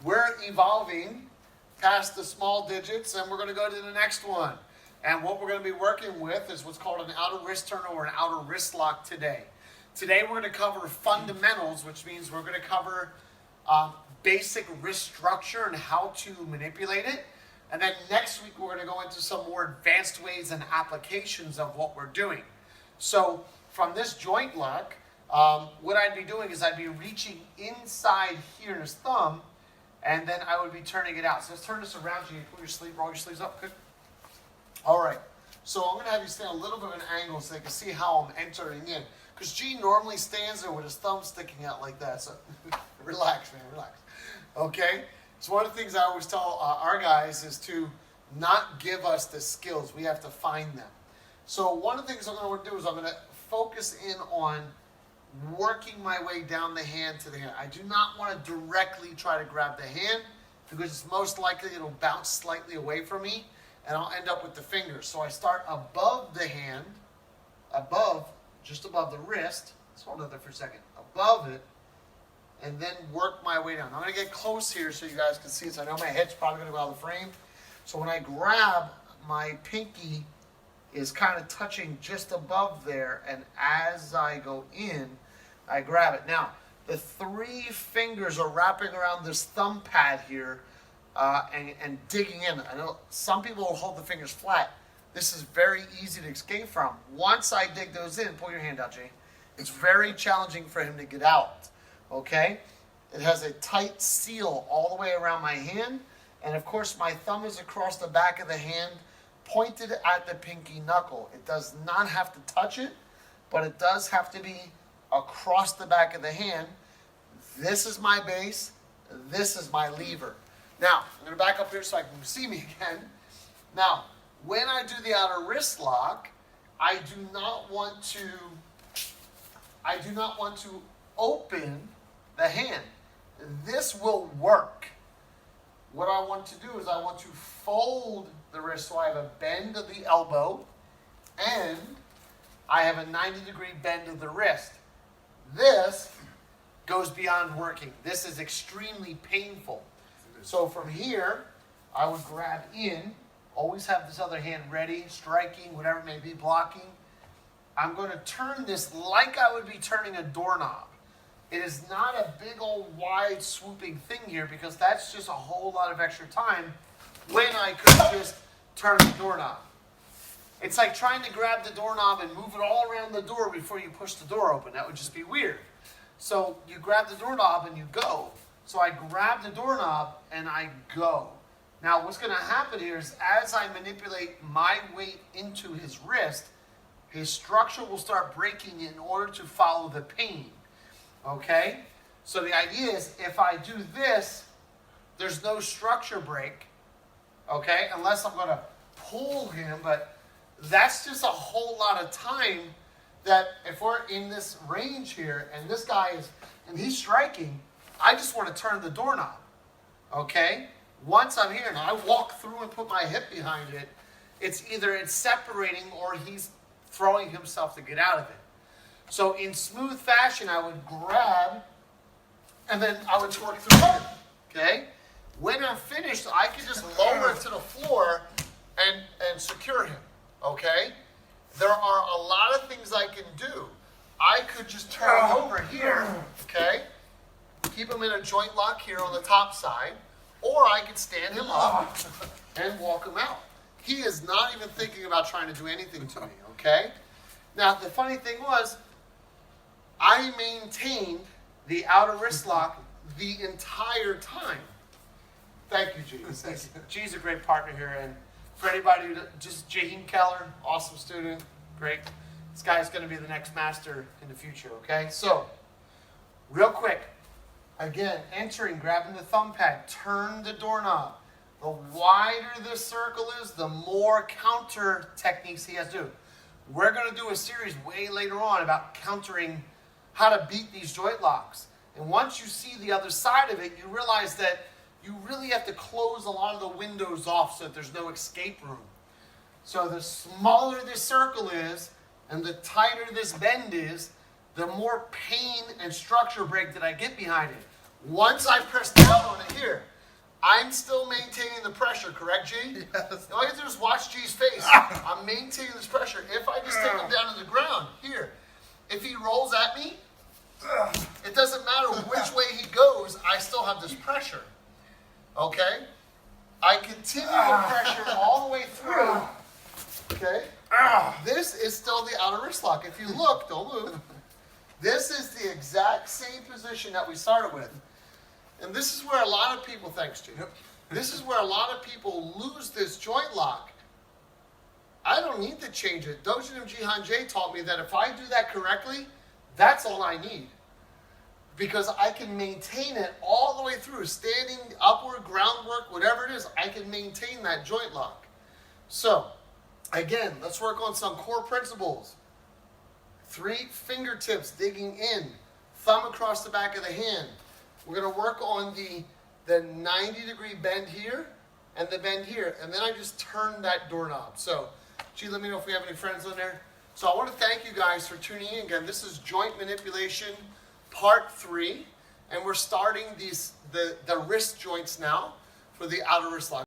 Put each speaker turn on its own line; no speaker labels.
we're evolving past the small digits, and we're going to go to the next one. And what we're going to be working with is what's called an outer wrist turn or an outer wrist lock today. Today we're going to cover fundamentals, which means we're going to cover basic wrist structure and how to manipulate it. And then next week we're going to go into some more advanced ways and applications of what we're doing. So from this joint lock, what I'd be doing is I'd be reaching inside here in his thumb, and then I would be turning it out. So let's turn this around. You put your sleeve, roll your sleeves up. Good. All right. So I'm going to have you stand a little bit of an angle so they can see how I'm entering in. Because G normally stands there with his thumb sticking out like that. So relax, man, relax. Okay? So one of the things I always tell our guys is to not give us the skills. We have to find them. So one of the things I'm going to do is I'm going to focus in on working my way down the hand to the hand. I do not want to directly try to grab the hand because it's most likely it'll bounce slightly away from me and I'll end up with the fingers. So I start above the hand, just above the wrist. Let's hold it there for a second. Above it, and then work my way down. I'm going to get close here so you guys can see this. I know my head's probably going to go out of the frame. So when I grab, my pinky is kind of touching just above there, and as I go in, I grab it. Now, the 3 fingers are wrapping around this thumb pad here and digging in. I know some people will hold the fingers flat. This is very easy to escape from. Once I dig those in, pull your hand out, Jay. It's very challenging for him to get out, okay? It has a tight seal all the way around my hand, and of course my thumb is across the back of the hand, pointed at the pinky knuckle. It does not have to touch it, but it does have to be across the back of the hand. This is my base. This is my lever. Now, I'm going to back up here so I can see me again. Now, when I do the outer wrist lock, I do not want to open the hand. This will work. What I want to do is I want to fold the wrist so I have a bend of the elbow and I have a 90-degree bend of the wrist. This goes beyond working. This is extremely painful. So from here, I would grab in, always have this other hand ready, striking, whatever it may be, blocking. I'm going to turn this like I would be turning a doorknob. It is not a big old wide swooping thing here because that's just a whole lot of extra time when I could just turn the doorknob. It's like trying to grab the doorknob and move it all around the door before you push the door open. That would just be weird. So you grab the doorknob and you go. So I grab the doorknob and I go. Now what's going to happen here is as I manipulate my weight into his wrist, his structure will start breaking in order to follow the pain. Okay? So the idea is if I do this, there's no structure break. Okay? Unless I'm going to pull him, but that's just a whole lot of time that if we're in this range here and this guy is, and he's striking, I just want to turn the doorknob. Okay? Once I'm here and I walk through and put my hip behind it, it's either it's separating or he's throwing himself to get out of it. So in smooth fashion, I would grab and then I would torque through it. Okay? When I'm finished, I can just lower it to the floor and secure him. Okay? There are a lot of things I can do. I could just turn him over here. Okay? Keep him in a joint lock here on the top side. Or I could stand him up and walk him out. He is not even thinking about trying to do anything to me, okay? Now, the funny thing was, I maintained the outer wrist lock the entire time. Thank you, G. G's a great partner here. And for anybody who just Jaheim Keller, awesome student, great. This guy's going to be the next master in the future, okay? So, real quick. Again, entering, grabbing the thumb pad, turn the doorknob. The wider this circle is, the more counter techniques he has to do. We're going to do a series way later on about countering how to beat these joint locks. And once you see the other side of it, you realize that you really have to close a lot of the windows off so that there's no escape room. So the smaller this circle is and the tighter this bend is, the more pain and structure break that I get behind it. Once I press down on it here, I'm still maintaining the pressure, correct, G?
Yes.
All I have to do is watch G's face. I'm maintaining this pressure. If I just take him down to the ground, here, if he rolls at me, it doesn't matter which way he goes, I still have this pressure. Okay? I continue the pressure all the way through. Okay? This is still the outer wrist lock. If you look, don't move. This is the exact same position that we started with. And this is where a lot of people, thanks, Jim. This is where a lot of people lose this joint lock. I don't need to change it. Dojin Jihan J taught me that if I do that correctly, that's all I need. Because I can maintain it all the way through, standing, upward, groundwork, whatever it is, I can maintain that joint lock. So, again, let's work on some core principles. 3 fingertips digging in, thumb across the back of the hand. We're going to work on the 90-degree bend here and the bend here. And then I just turn that doorknob. So, gee, let me know if we have any friends on there. So I want to thank you guys for tuning in. Again, this is joint manipulation part 3. And we're starting the wrist joints now for the outer wrist lock.